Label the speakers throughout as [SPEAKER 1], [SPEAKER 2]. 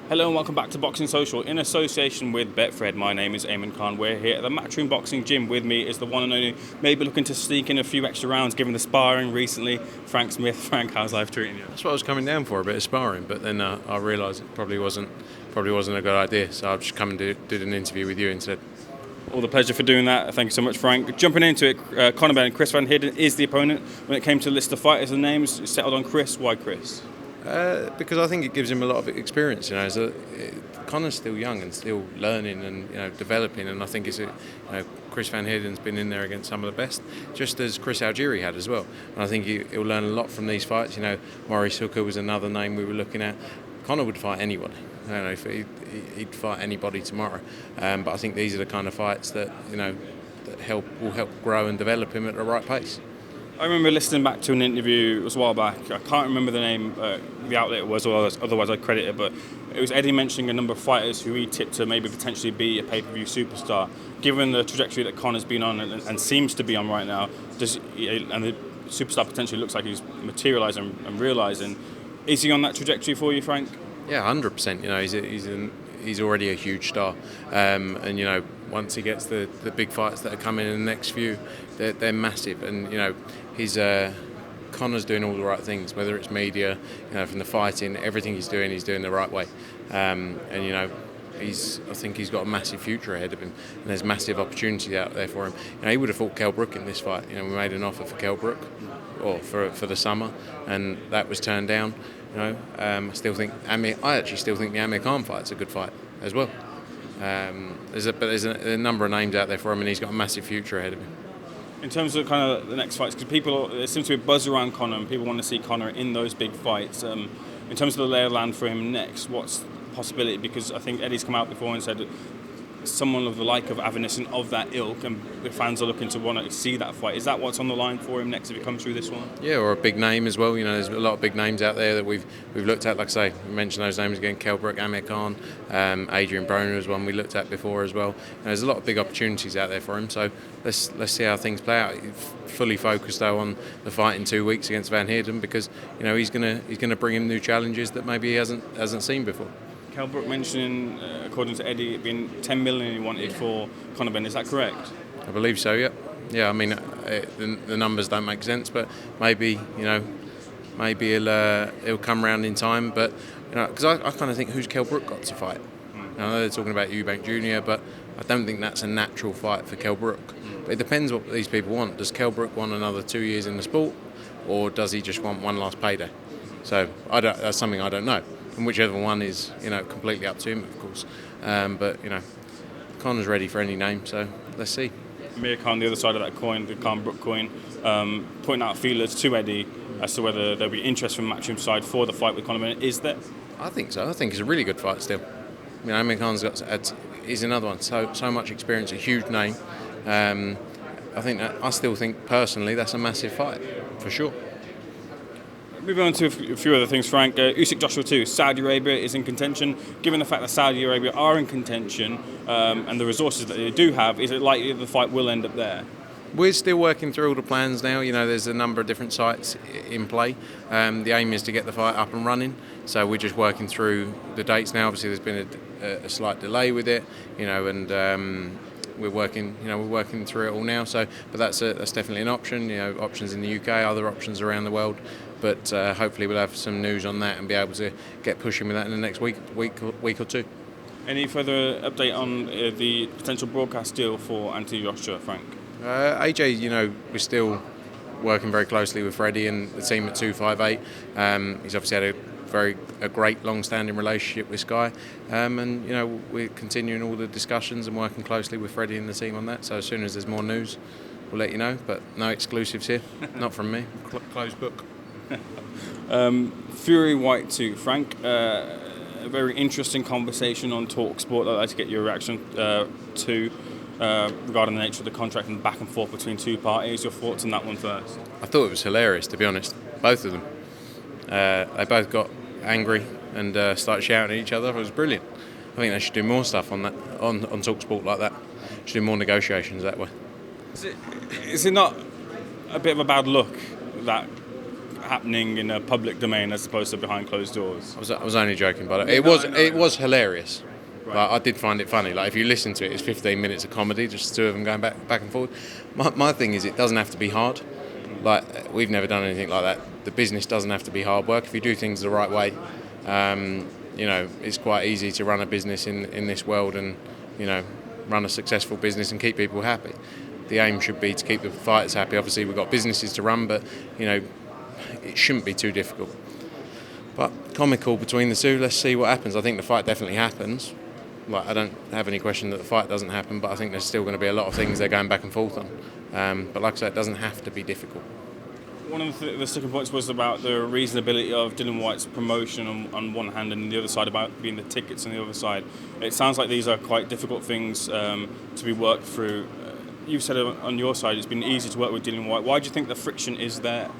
[SPEAKER 1] Hello and welcome back to Boxing Social in association with Betfred. My name is Ayman. We're here at the Matchroom Boxing Gym. With me is the one and only, maybe looking to sneak in a few extra rounds given the sparring recently, Frank Smith. Frank, how's life treating you?
[SPEAKER 2] That's what I was coming down for, a bit of sparring, but then I realised it probably wasn't a good idea, so I've just come and did an interview with you instead.
[SPEAKER 1] All the pleasure for doing that. Thank you so much, Frank. Jumping into it, Conor Benn and Chris Van Heerden is the opponent. When it came to the list of fighters and names, it settled on Chris. Why Chris?
[SPEAKER 2] Because I think it gives him a lot of experience. Conor's still young and still learning and developing, and I think Chris Van Heerden's been in there against some of the best, just as Usyk-AJ had as well. And I think he'll learn a lot from these fights. Maurice Hooker was another name we were looking at. Conor would fight anybody. I don't know if he'd fight anybody tomorrow, but I think these are the kind of fights that will help grow and develop him at the right pace.
[SPEAKER 1] I remember listening back to an interview, it was a while back. I can't remember the name, the outlet it was, or otherwise I'd credit it, but it was Eddie mentioning a number of fighters who he tipped to maybe potentially be a pay-per-view superstar. Given the trajectory that Conor's been on and seems to be on right now, and the superstar potentially looks like he's materialising and realising, is he on that trajectory for you, Frank?
[SPEAKER 2] Yeah, 100%. He's already a huge star, and once he gets the big fights that are coming in the next few, they're massive. And Conor's doing all the right things, whether it's media, from the fighting, everything he's doing the right way. I think he's got a massive future ahead of him, and there's massive opportunity out there for him. He would have fought Kell Brook in this fight. We made an offer for Kell Brook, or for the summer, and that was turned down. I actually still think the Amir Khan fight's a good fight as well. There's a number of names out there for him, and he's got a massive future ahead of him.
[SPEAKER 1] In terms of kind of the next fights, because there seems to be a buzz around Conor, and people want to see Conor in those big fights. In terms of the lay of land for him next, what's the possibility? Because I think Eddie's come out before and said someone of the like of Avanescent of that ilk, and the fans are looking to want to see that fight. Is that what's on the line for him next if he comes through this one?
[SPEAKER 2] Yeah, or a big name as well. There's a lot of big names out there that we've looked at. Like I say, we mentioned those names again: Kell Brook, Amir Khan, Adrian Broner was one we looked at before as well. There's a lot of big opportunities out there for him. So let's see how things play out. Fully focused though on the fight in 2 weeks against Van Heerden, because he's gonna bring him new challenges that maybe he hasn't seen before.
[SPEAKER 1] Kell Brook mentioning, according to Eddie, it being 10 million he wanted for Conor Benn. Is that correct?
[SPEAKER 2] I believe so. Yeah. Yeah. I mean, the numbers don't make sense, but maybe he'll come round in time. But because I kind of think, who's Kell Brook got to fight? I know they're talking about Eubank Jr., but I don't think that's a natural fight for Kell Brook. But it depends what these people want. Does Kell Brook want another 2 years in the sport, or does he just want one last payday? So that's something I don't know. And whichever one is, completely up to him, of course. But Conor's ready for any name, so let's see.
[SPEAKER 1] Amir Khan, the other side of that coin, the Khan Brook coin, pointing out feelers to Eddie as to whether there'll be interest from Matchroom side for the fight with Conor Benn. Is there? I
[SPEAKER 2] think so. I think it's a really good fight still. Amir Khan's he's another one. So much experience, a huge name. I still think personally that's a massive fight for sure.
[SPEAKER 1] Moving on to a few other things, Frank. Usyk Joshua 2, Saudi Arabia is in contention. Given the fact that Saudi Arabia are in contention and the resources that they do have, is it likely that the fight will end up there?
[SPEAKER 2] We're still working through all the plans now. There's a number of different sites in play. The aim is to get the fight up and running. So we're just working through the dates now. Obviously, there's been a slight delay with it, and we're working through it all now. So, but that's definitely an option. Options in the UK, other options around the world. But hopefully we'll have some news on that and be able to get pushing with that in the next week or two.
[SPEAKER 1] Any further update on the potential broadcast deal for Anthony Joshua, Frank?
[SPEAKER 2] AJ, we're still working very closely with Freddie and the team at 258. He's obviously had a great long-standing relationship with Sky, and we're continuing all the discussions and working closely with Freddie and the team on that. So as soon as there's more news, we'll let you know. But no exclusives here, not from me. Closed book.
[SPEAKER 1] Fury White 2, Frank. A very interesting conversation on TalkSport that I'd like to get your reaction to regarding the nature of the contract and back and forth between two parties. Your thoughts on that one first?
[SPEAKER 2] I thought it was hilarious, to be honest. Both of them. They both got angry and started shouting at each other. It was brilliant. I think they should do more stuff on that on TalkSport like that. Should do more negotiations that way.
[SPEAKER 1] Is it not a bit of a bad look that happening in a public domain as opposed to behind closed doors.
[SPEAKER 2] I was only joking, but it was hilarious. Right. But I did find it funny. Like if you listen to it, it's 15 minutes of comedy, just the two of them going back and forth. My thing is, it doesn't have to be hard. Like we've never done anything like that. The business doesn't have to be hard work if you do things the right way. It's quite easy to run a business in this world and run a successful business and keep people happy. The aim should be to keep the fighters happy. Obviously, we've got businesses to run, but it shouldn't be too difficult. But comical between the two. Let's see what happens. I think the fight definitely happens. Like I don't have any question that the fight doesn't happen, but I think there's still going to be a lot of things they're going back and forth on. But like I said, it doesn't have to be difficult.
[SPEAKER 1] One of the sticking points was about the reasonability of Dillian Whyte's promotion on one hand, and the other side about being the tickets on the other side. It sounds like these are quite difficult things to be worked through. You've said on your side it's been easy to work with Dillian Whyte. Why do you think the friction is there?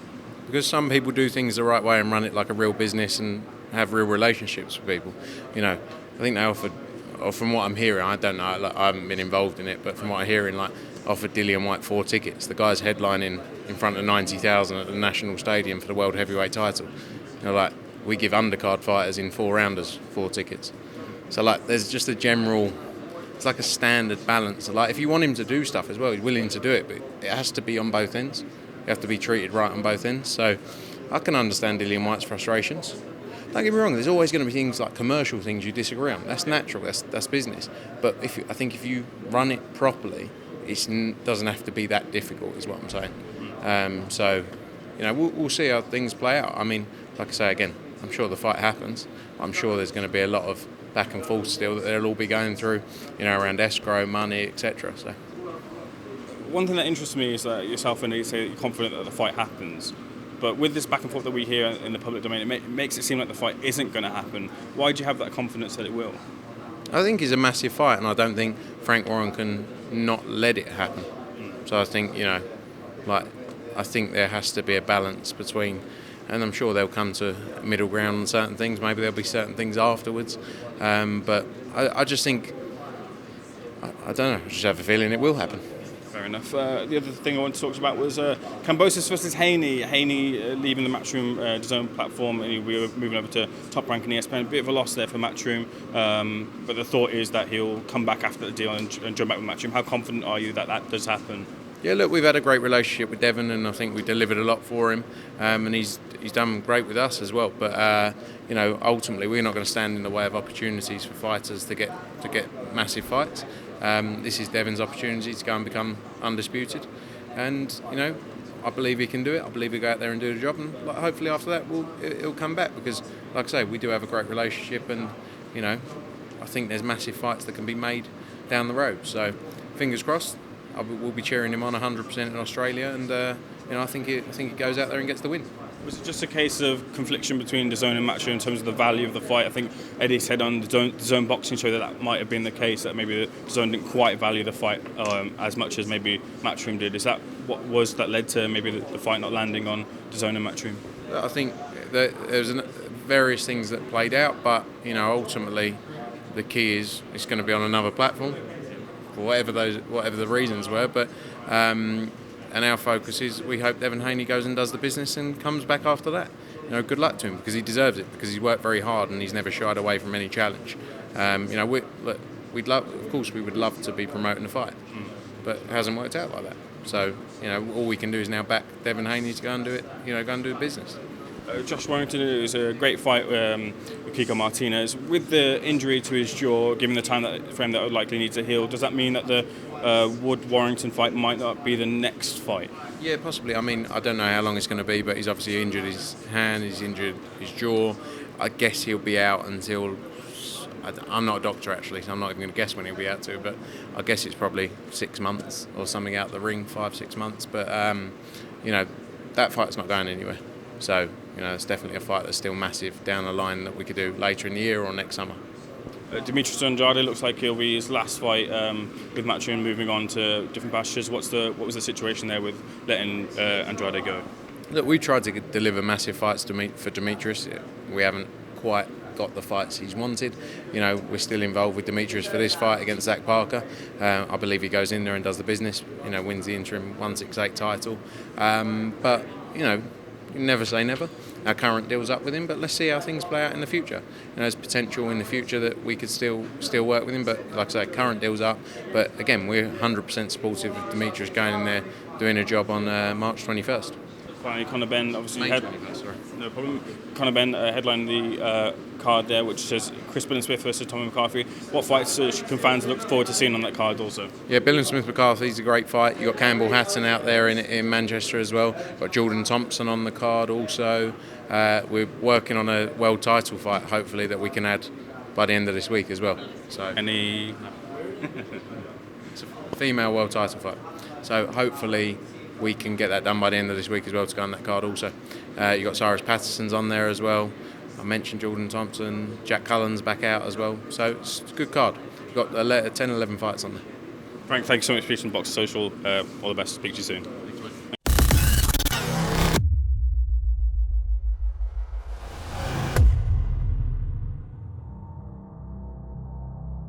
[SPEAKER 2] Because some people do things the right way and run it like a real business and have real relationships with people. I think they offered, or from what I'm hearing, I don't know, I haven't been involved in it, but from what I'm hearing, offered Dillian Whyte 4 tickets. The guy's headlining in front of 90,000 at the National Stadium for the World Heavyweight title. We give undercard fighters in 4-rounders 4 tickets. So there's just a general, it's like a standard balance. If you want him to do stuff as well, he's willing to do it, but it has to be on both ends. You have to be treated right on both ends. So I can understand Dillian Whyte's frustrations. Don't get me wrong, there's always going to be things like commercial things you disagree on. That's natural, that's business. But I think if you run it properly, it doesn't have to be that difficult, is what I'm saying. We'll see how things play out. I mean, like I say again, I'm sure the fight happens. I'm sure there's going to be a lot of back and forth still that they'll all be going through, around escrow, money, etc. So.
[SPEAKER 1] One thing that interests me is that yourself and you say that you're confident that the fight happens. But with this back and forth that we hear in the public domain, it makes it seem like the fight isn't going to happen. Why do you have that confidence that it will?
[SPEAKER 2] I think it's a massive fight, and I don't think Frank Warren can not let it happen. So I think, I think there has to be a balance between, and I'm sure they'll come to a middle ground on certain things. Maybe there'll be certain things afterwards. But I just think, I don't know, I just have a feeling it will happen.
[SPEAKER 1] Fair enough. The other thing I wanted to talk about was Kambosos versus Haney. Haney leaving the Matchroom DOESN platform, and we were moving over to Top Rank and ESPN. A bit of a loss there for Matchroom, but the thought is that he'll come back after the deal and join back with Matchroom. How confident are you that does happen?
[SPEAKER 2] Yeah, look, we've had a great relationship with Devon, and I think we delivered a lot for him, and he's done great with us as well. But ultimately, we're not going to stand in the way of opportunities for fighters to get massive fights. This is Devon's opportunity to go and become undisputed, and I believe he can do it. I believe he'll go out there and do the job, and hopefully after that it'll come back, because like I say, we do have a great relationship, and I think there's massive fights that can be made down the road. So fingers crossed. We'll be cheering him on 100% in Australia, and I think he goes out there and gets the win.
[SPEAKER 1] Was it just a case of confliction between DAZN and Matchroom in terms of the value of the fight? I think Eddie said on the DAZN boxing show that might have been the case, that maybe the DAZN didn't quite value the fight as much as maybe Matchroom did. Is that what was that led to maybe the fight not landing on DAZN and Matchroom?
[SPEAKER 2] I think there was various things that played out, but ultimately the key is it's going to be on another platform, for whatever the reasons were. But and our focus is, we hope Devon Haney goes and does the business and comes back after that. Good luck to him, because he deserves it, because he's worked very hard and he's never shied away from any challenge. We would love to be promoting the fight, but it hasn't worked out like that. So all we can do is now back Devon Haney to go and do it. Go and do the business.
[SPEAKER 1] Josh Warrington is a great fight with Kiko Martinez. With the injury to his jaw, given the time frame that would likely need to heal, does that mean that the Wood-Warrington fight might not be the next fight?
[SPEAKER 2] Yeah, possibly. I mean, I don't know how long it's going to be, but he's obviously injured his hand, he's injured his jaw. I guess he'll be out until... I'm not a doctor, actually, so I'm not even going to guess when he'll be out to, but I guess it's probably 6 months or something out the ring, 5-6 months. But, that fight's not going anywhere. So, it's definitely a fight that's still massive down the line that we could do later in the year or next summer.
[SPEAKER 1] Demetrius Andrade looks like he'll be his last fight with Matchroom, moving on to different pastures. What was the situation there with letting Andrade go?
[SPEAKER 2] Look, we tried to deliver massive fights for Demetrius. We haven't quite got the fights he's wanted. We're still involved with Demetrius for this fight against Zach Parker. I believe he goes in there and does the business. Wins the interim 168 title. But You never say never. Our current deal's up with him, but let's see how things play out in the future. There's potential in the future that we could still work with him, but like I say, current deal's up. But again, we're 100% supportive of Demetrius going in there, doing a job on March 21st.
[SPEAKER 1] Finally, Conor Benn, obviously,
[SPEAKER 2] May 21st, sorry.
[SPEAKER 1] no problem. Conor Benn headlined the card there, which says Chris Billingsmith versus Tommy McCarthy. What fights can fans look forward to seeing on that card also?
[SPEAKER 2] Yeah, Billingsmith McCarthy's a great fight. You've got Campbell Hatton out there in Manchester as well. Got Jordan Thompson on the card also. We're working on a world title fight, hopefully, that we can add by the end of this week as well. So it's a female world title fight. So hopefully we can get that done by the end of this week as well to go on that card also. You've got Cyrus Patterson's on there as well. I mentioned Jordan Thompson. Jack Cullen's back out as well. So it's a good card. You've got 10, 11 fights on there.
[SPEAKER 1] Frank, thank you so much for speaking on Box Social. All the best. Speak to you soon.